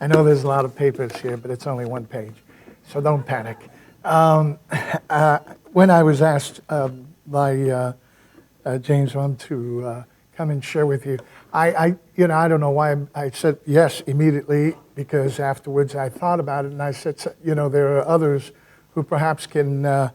I know there's a lot of papers here, but it's only one page, so don't panic. When I was asked by James Rum to come and share with you, I don't know why I said yes immediately, because afterwards I thought about it and I said, there are others who perhaps can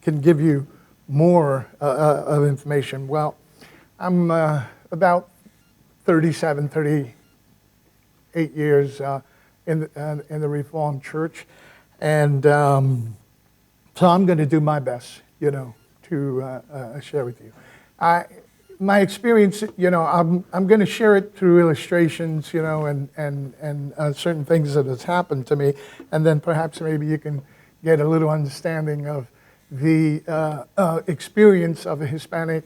give you more of information. Well, I'm about 38 years in the Reformed Church, and so I'm going to do my best, to share with you. My experience, I'm going to share it through illustrations, and certain things that has happened to me, and then perhaps maybe you can get a little understanding of the experience of a Hispanic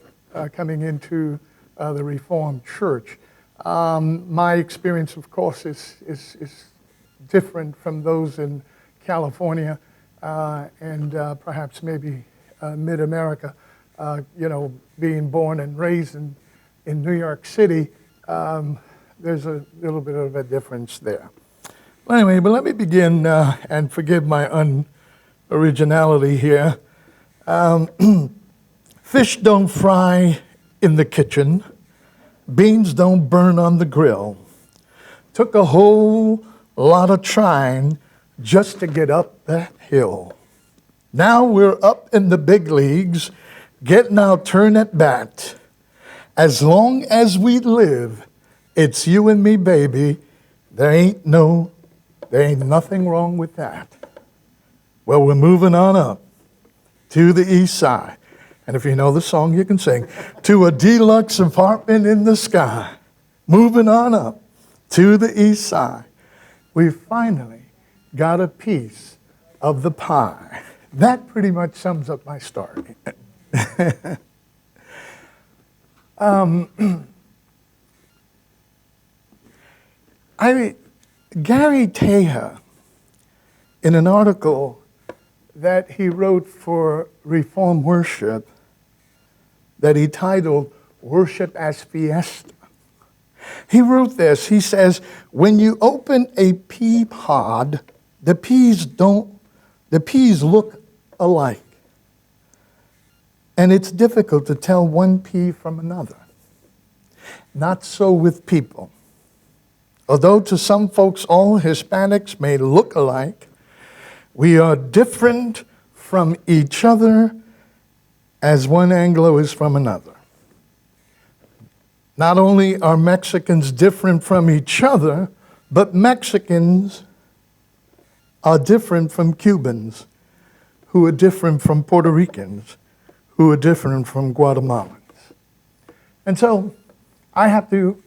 coming into the Reformed Church. My experience, of course, is different from those in California and perhaps maybe mid-America. Being born and raised in New York City, there's a little bit of a difference there. Well, anyway, but let me begin, and forgive my unoriginality here. Fish don't fry in the kitchen. Beans don't burn on the grill. Took a whole lot of trying just to get up that hill. Now we're up in the big leagues, getting our turn at bat. As long as we live, it's you and me, baby. There ain't nothing wrong with that. Well, we're moving on up to the east side. And if you know the song, you can sing. To a deluxe apartment in the sky. Moving on up to the east side. We finally got a piece of the pie. That pretty much sums up my story. Gary Teja, in an article that he wrote for Reform Worship, that he titled Worship as Fiesta, he wrote this. He says, when you open a pea pod, the peas look alike. And it's difficult to tell one pea from another. Not so with people. Although to some folks all Hispanics may look alike, we are different from each other as one Anglo is from another. Not only are Mexicans different from each other, but Mexicans are different from Cubans, who are different from Puerto Ricans, who are different from Guatemalans. And so I have to,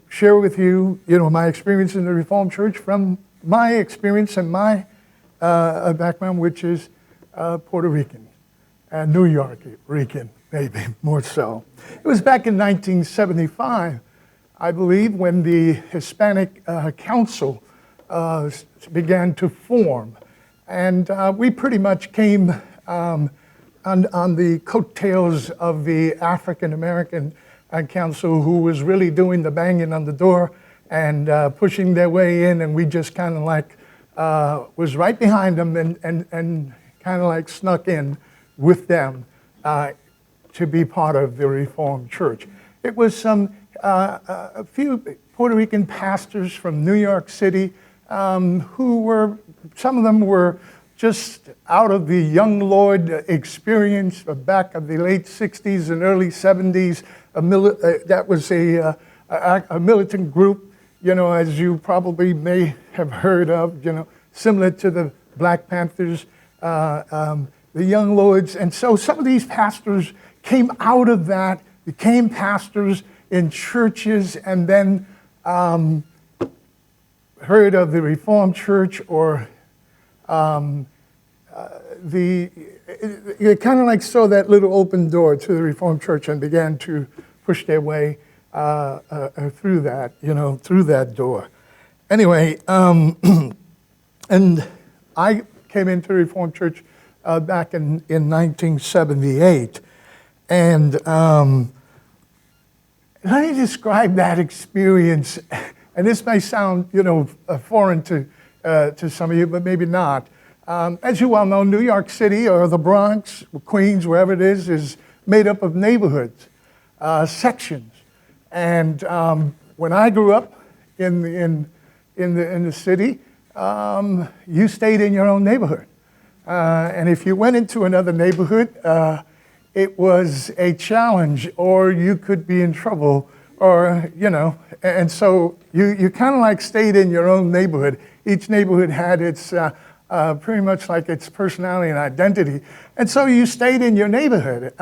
share with you, my experience in the Reformed Church from my experience and my background, which is Puerto Rican and New York Rican, maybe more so. It was back in 1975, I believe, when the Hispanic Council began to form. And we pretty much came on the coattails of the African-American Council, who was really doing the banging on the door and pushing their way in, and we just kind of like was right behind them and kind of like snuck in with them to be part of the Reformed Church. It was a few Puerto Rican pastors from New York City who were, some of them were just out of the young Lord experience back of the late 60s and early 70s. That was a militant group, as you probably may have heard of, similar to the Black Panthers, the young lords. And so some of these pastors came out of that, became pastors in churches, and then heard of the Reformed Church, or you kind of like saw that little open door to the Reformed Church and began to push their way through that, through that door. Anyway, and I came into the Reformed Church back in 1978, and let me describe that experience And this may sound, foreign to some of you, but maybe not. As you well know, New York City or the Bronx, Queens, wherever it is made up of neighborhoods, sections. And when I grew up in the city, you stayed in your own neighborhood. And if you went into another neighborhood, it was a challenge, or you could be in trouble, or, and so you kind of like stayed in your own neighborhood. Each neighborhood had its, pretty much like its personality and identity, and so you stayed in your neighborhood.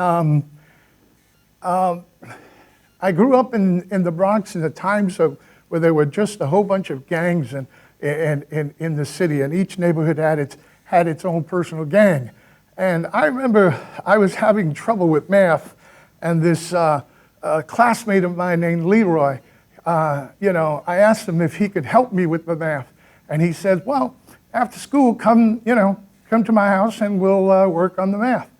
I grew up in the Bronx in the times where there were just a whole bunch of gangs in the city, and each neighborhood had its own personal gang. And I remember I was having trouble with math, and this classmate of mine named Leroy, I asked him if he could help me with the math, and he said, well, after school, come to my house and we'll work on the math.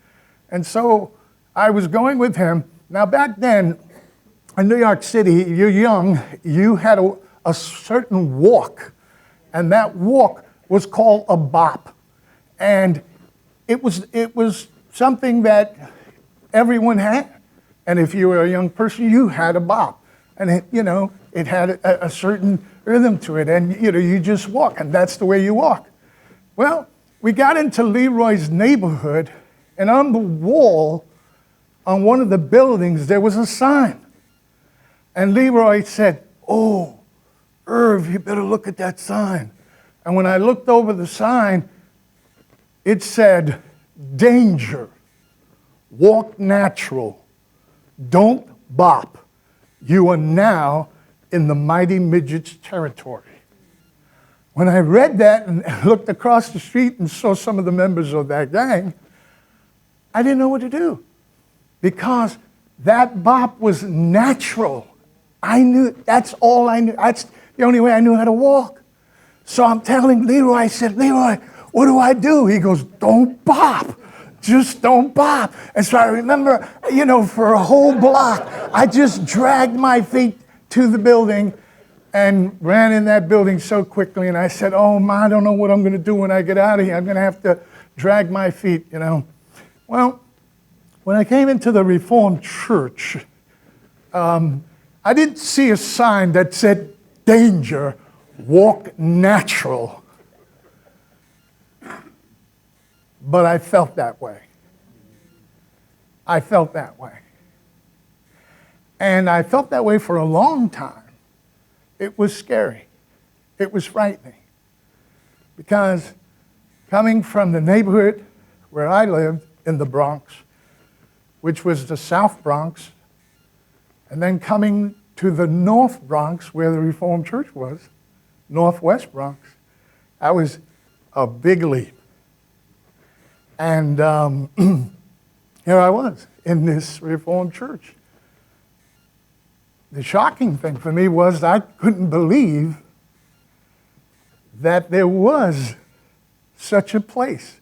And so I was going with him. Now back then, in New York City, you're young, you had a certain walk, and that walk was called a bop. And it was something that everyone had. And if you were a young person, you had a bop. And it had a certain rhythm to it, and you just walk, and that's the way you walk. Well, we got into Leroy's neighborhood, and on the wall, on one of the buildings, there was a sign. And Leroy said, oh, Irv, you better look at that sign. And when I looked over the sign, it said, danger, walk natural, don't bop. You are now in the Mighty Midgets territory. When I read that and looked across the street and saw some of the members of that gang, I didn't know what to do, because that bop was natural. I knew, that's all I knew. That's the only way I knew how to walk. So I'm telling Leroy, I said, Leroy, what do I do? He goes, don't bop. Just don't bop. And so I remember, for a whole block, I just dragged my feet to the building and ran in that building so quickly. And I said, oh, Ma, I don't know what I'm going to do when I get out of here. I'm going to have to drag my feet, Well, when I came into the Reformed Church, I didn't see a sign that said, danger, walk natural. But I felt that way. I felt that way. And I felt that way for a long time. It was scary. It was frightening. Because coming from the neighborhood where I lived in the Bronx, which was the South Bronx, and then coming to the North Bronx, where the Reformed Church was, Northwest Bronx, that was a big leap. And here I was in this Reformed church. The shocking thing for me was I couldn't believe that there was such a place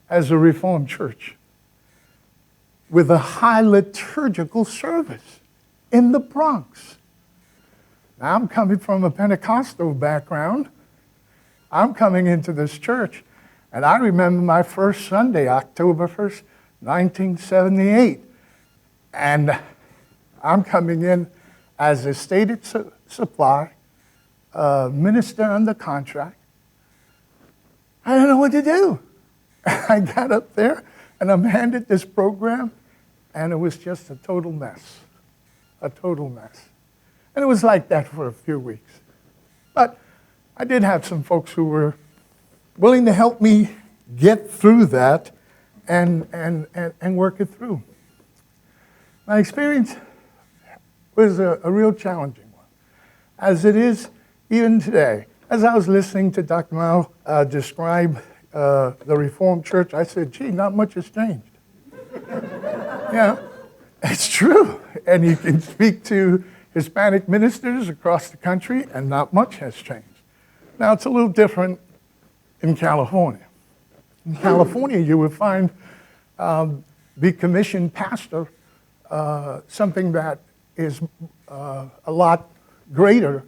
as a Reformed church with a high liturgical service in the Bronx. Now, I'm coming from a Pentecostal background. I'm coming into this church, and I remember my first Sunday, October 1st, 1978. And I'm coming in as a stated supply, minister under contract. I don't know what to do. I got up there, and I'm handed this program, and it was just a total mess. A total mess. And it was like that for a few weeks. But I did have some folks who were willing to help me get through that and work it through. My experience was a real challenging one, as it is even today. As I was listening to Dr. Mao describe the Reformed Church, I said, gee, not much has changed. Yeah, it's true. And you can speak to Hispanic ministers across the country, and not much has changed. Now, it's a little different in California. In California, you would find the commissioned pastor something that is a lot greater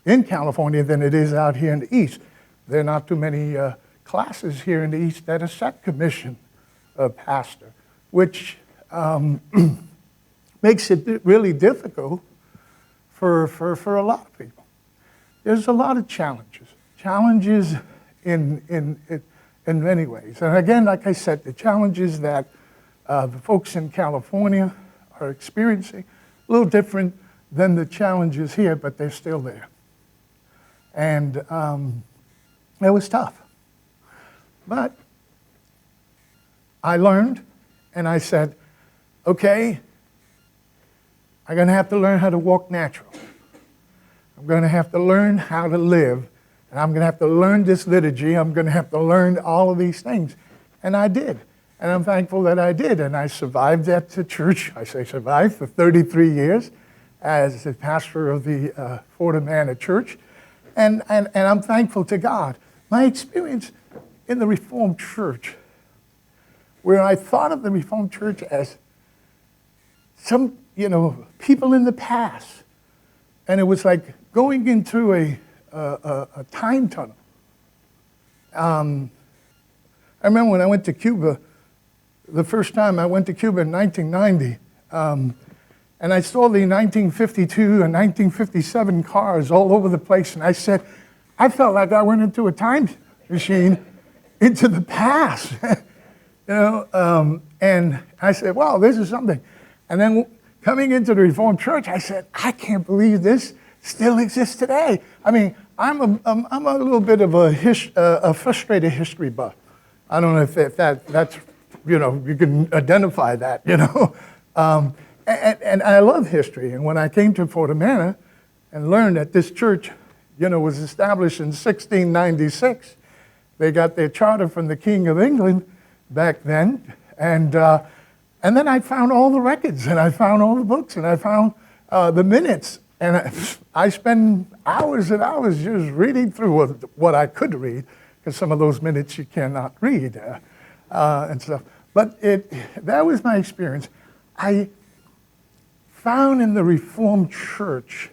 in California than it is out here in the East. There are not too many classes here in the East that are set commission pastor, which makes it really difficult for a lot of people. There's a lot of challenges in many ways. And again, like I said, the challenges that the folks in California are experiencing, a little different than the challenges here, but they're still there. And it was tough. But I learned, and I said, okay, I'm going to have to learn how to walk natural. I'm going to have to learn how to live, and I'm going to have to learn this liturgy. I'm going to have to learn all of these things. And I did. And I'm thankful that I did. And I survived at the church. I say survived for 33 years as the pastor of the Florida Manor Church. And I'm thankful to God. My experience in the Reformed Church, where I thought of the Reformed Church as some, people in the past. And it was like going into a time tunnel. I remember when I went to Cuba, the first time I went to Cuba in 1990, and I saw the 1952 and 1957 cars all over the place, and I said, I felt like I went into a time machine into the past, and I said, wow, this is something. And then coming into the Reformed Church, I said, I can't believe this still exists today. I mean, I'm a little bit of a frustrated history buff. I don't know if that's, you can identify that, And I love history. And when I came to Florida Manor and learned that this church, was established in 1696, they got their charter from the King of England back then. And then I found all the records, and I found all the books, and I found the minutes. And I spend hours and hours just reading through what I could read, because some of those minutes you cannot read and stuff. But that was my experience. I found in the Reformed Church,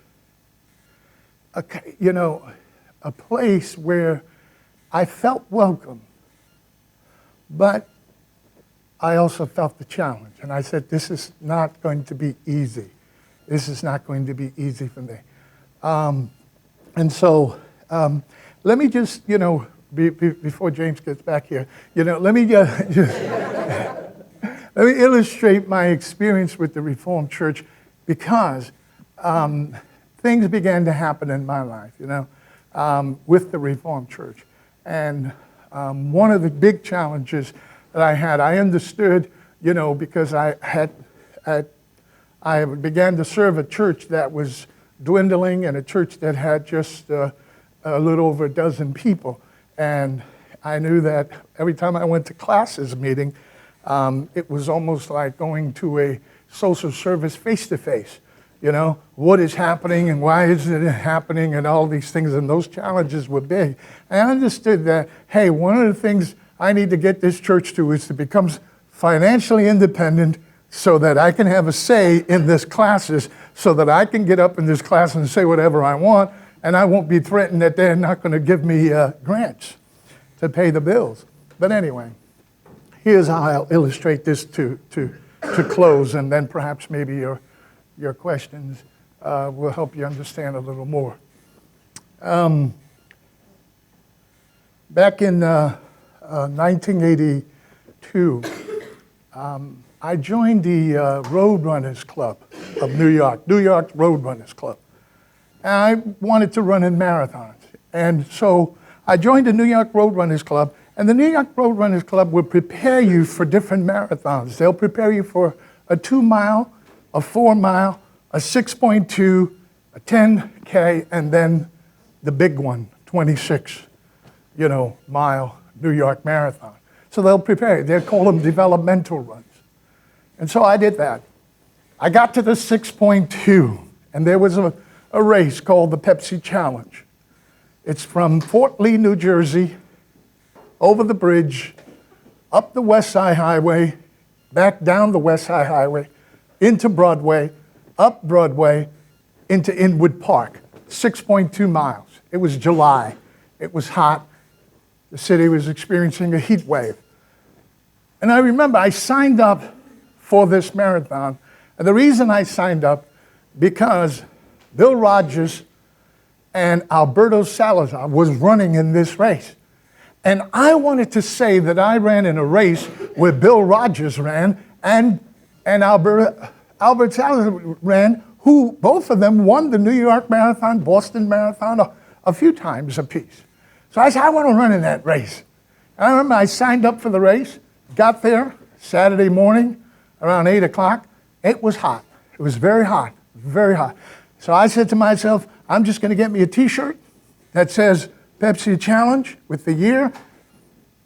a place where I felt welcome, but I also felt the challenge. And I said, this is not going to be easy. This is not going to be easy for me. And so let me just, before James gets back here, let me illustrate my experience with the Reformed Church, because things began to happen in my life, with the Reformed Church. And one of the big challenges that I understood, because I began to serve a church that was dwindling, and a church that had just a little over a dozen people. And I knew that every time I went to classes meeting, it was almost like going to a social service face-to-face. What is happening and why is it happening and all these things, and those challenges were big. I understood that, hey, one of the things I need to get this church to is to become financially independent so that I can have a say in this classes, so that I can get up in this class and say whatever I want, and I won't be threatened that they're not going to give me grants to pay the bills. But anyway, here's how I'll illustrate this to close, and then perhaps maybe your questions will help you understand a little more. Back in 1982, I joined the Roadrunners Club of New York Roadrunners Club. And I wanted to run in marathons. And so I joined the New York Roadrunners Club, and the New York Roadrunners Club will prepare you for different marathons. They'll prepare you for a 2-mile, a 4-mile, a 6.2, a 10K, and then the big one, 26-mile New York Marathon. So they'll prepare you. They call them developmental runs. And so I did that. I got to the 6.2, and there was a race called the Pepsi Challenge. It's from Fort Lee, New Jersey, over the bridge, up the West Side Highway, back down the West Side Highway, into Broadway, up Broadway, into Inwood Park. 6.2 miles. It was July. It was hot. The city was experiencing a heat wave. And I remember I signed up for this marathon. And the reason I signed up, because Bill Rogers and Alberto Salazar was running in this race. And I wanted to say that I ran in a race where Bill Rogers ran and Albert Salazar ran, who both of them won the New York Marathon, Boston Marathon a few times apiece. So I said, I want to run in that race. And I remember I signed up for the race, got there Saturday morning around 8 o'clock. It was hot. It was very hot, very hot. So I said to myself, I'm just going to get me a T-shirt that says Pepsi Challenge with the year,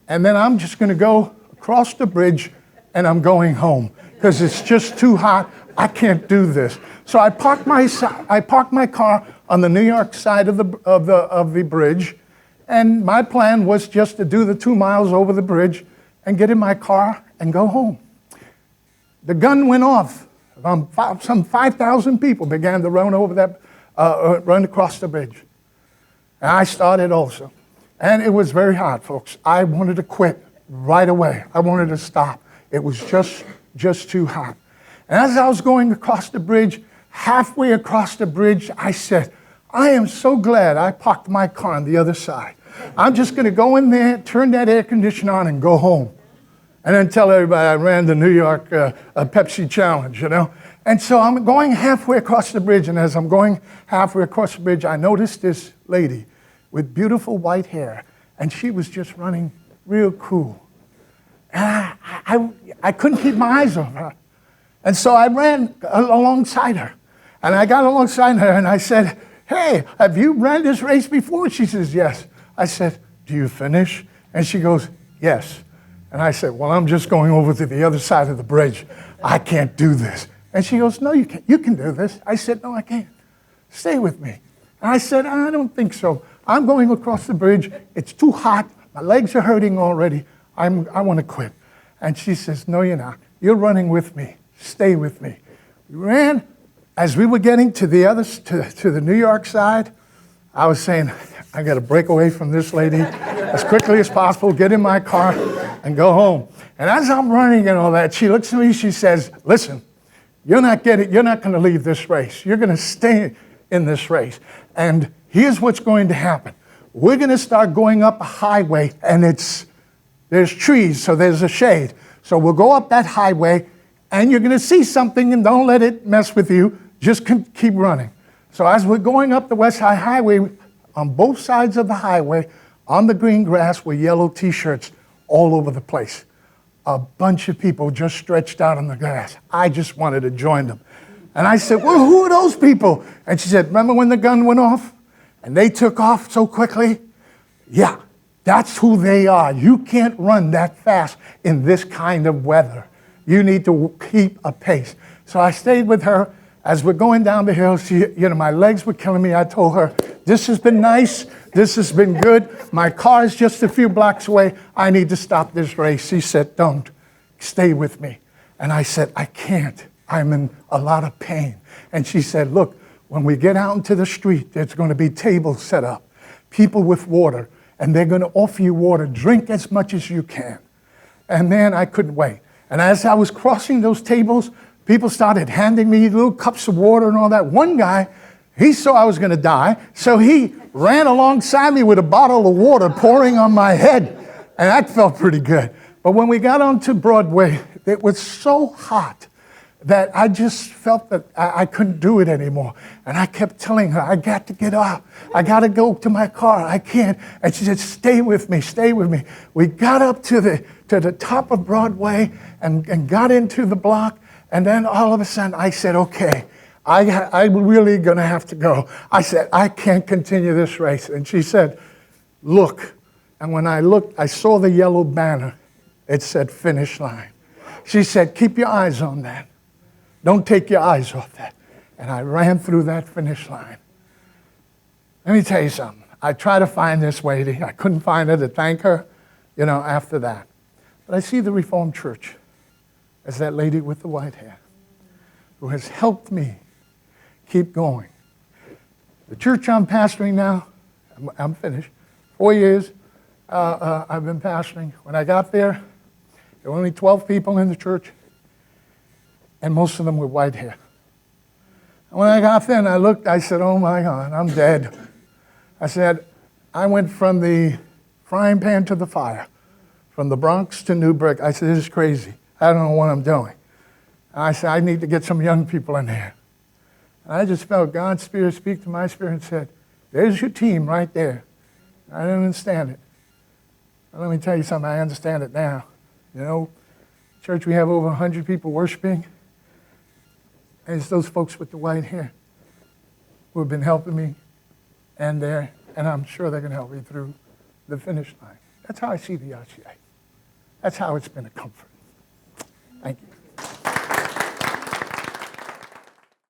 and then I'm just going to go across the bridge and I'm going home because it's just too hot. I can't do this. So I parked my car on the New York side of the bridge, and my plan was just to do the 2 miles over the bridge and get in my car and go home. The gun went off. Some 5,000 people began to run over that, run across the bridge. And I started also. And it was very hot, folks. I wanted to quit right away. I wanted to stop. It was just too hot. And as I was going across the bridge, halfway across the bridge, I said, I am so glad I parked my car on the other side. I'm just going to go in there, turn that air conditioner on, and go home. And then tell everybody I ran the New York Pepsi Challenge, you know. And so I'm going halfway across the bridge, and as I'm going halfway across the bridge, I noticed this lady with beautiful white hair, and she was just running real cool. And I couldn't keep my eyes off her. And so I ran alongside her. And I got alongside her, and I said, hey, have you ran this race before? She says, yes. I said, do you finish? And she goes, yes. And I said, well, I'm just going over to the other side of the bridge. I can't do this. And she goes, no, you can't. You can do this. I said, no, I can't. Stay with me. And I said, I don't think so. I'm going across the bridge. It's too hot. My legs are hurting already. I want to quit. And she says, no, you're not. You're running with me. Stay with me. We ran. As we were getting to the New York side, I was saying, I got to break away from this lady as quickly as possible, get in my car, and go home. And as I'm running and all that, she looks at me, she says, listen, you're not going to leave this race. You're going to stay in this race. And here's what's going to happen. We're going to start going up a highway, and there's trees, so there's a shade. So we'll go up that highway, and you're going to see something, and don't let it mess with you. Just keep running. So as we're going up the West Side Highway, on both sides of the highway, on the green grass were yellow T-shirts all over the place. A bunch of people just stretched out on the grass. I just wanted to join them. And I said, well, who are those people? And she said, remember when the gun went off and they took off so quickly? Yeah, that's who they are. You can't run that fast in this kind of weather. You need to keep a pace. So I stayed with her. As we're going down the hill, my legs were killing me. I told her, this has been nice. This has been good. My car is just a few blocks away. I need to stop this race. She said, don't. Stay with me. And I said, I can't. I'm in a lot of pain. And she said, look, when we get out into the street, there's going to be tables set up, people with water, and they're going to offer you water. Drink as much as you can. And man, I couldn't wait. And as I was crossing those tables, people started handing me little cups of water and all that. One guy, he saw I was going to die, so he ran alongside me with a bottle of water pouring on my head, and that felt pretty good. But when we got onto Broadway, it was so hot that I just felt that I couldn't do it anymore. And I kept telling her, I got to get up. I got to go to my car. I can't. And she said, stay with me, stay with me. We got up to the top of Broadway and got into the block. And then all of a sudden I said, okay, I'm really going to have to go. I said, I can't continue this race. And she said, look. And when I looked, I saw the yellow banner. It said finish line. She said, keep your eyes on that. Don't take your eyes off that. And I ran through that finish line. Let me tell you something. I tried to find this lady. I couldn't find her to thank her, after that. But I see the Reformed Church as that lady with the white hair who has helped me keep going. The church I'm pastoring now, I'm finished, 4 years I've been pastoring. When I got there were only 12 people in the church, and most of them with white hair. And when I got there and I looked, I said, oh my God, I'm dead. I said, I went from the frying pan to the fire, from the Bronx to Newburgh. I said, this is crazy. I don't know what I'm doing. And I said, I need to get some young people in here. And I just felt God's Spirit speak to my spirit and said, there's your team right there. I didn't understand it. But let me tell you something, I understand it now. You know, church, we have over 100 people worshiping. And it's those folks with the white hair who have been helping me, and I'm sure they're going to help me through the finish line. That's how I see the RCA. That's how it's been a comfort.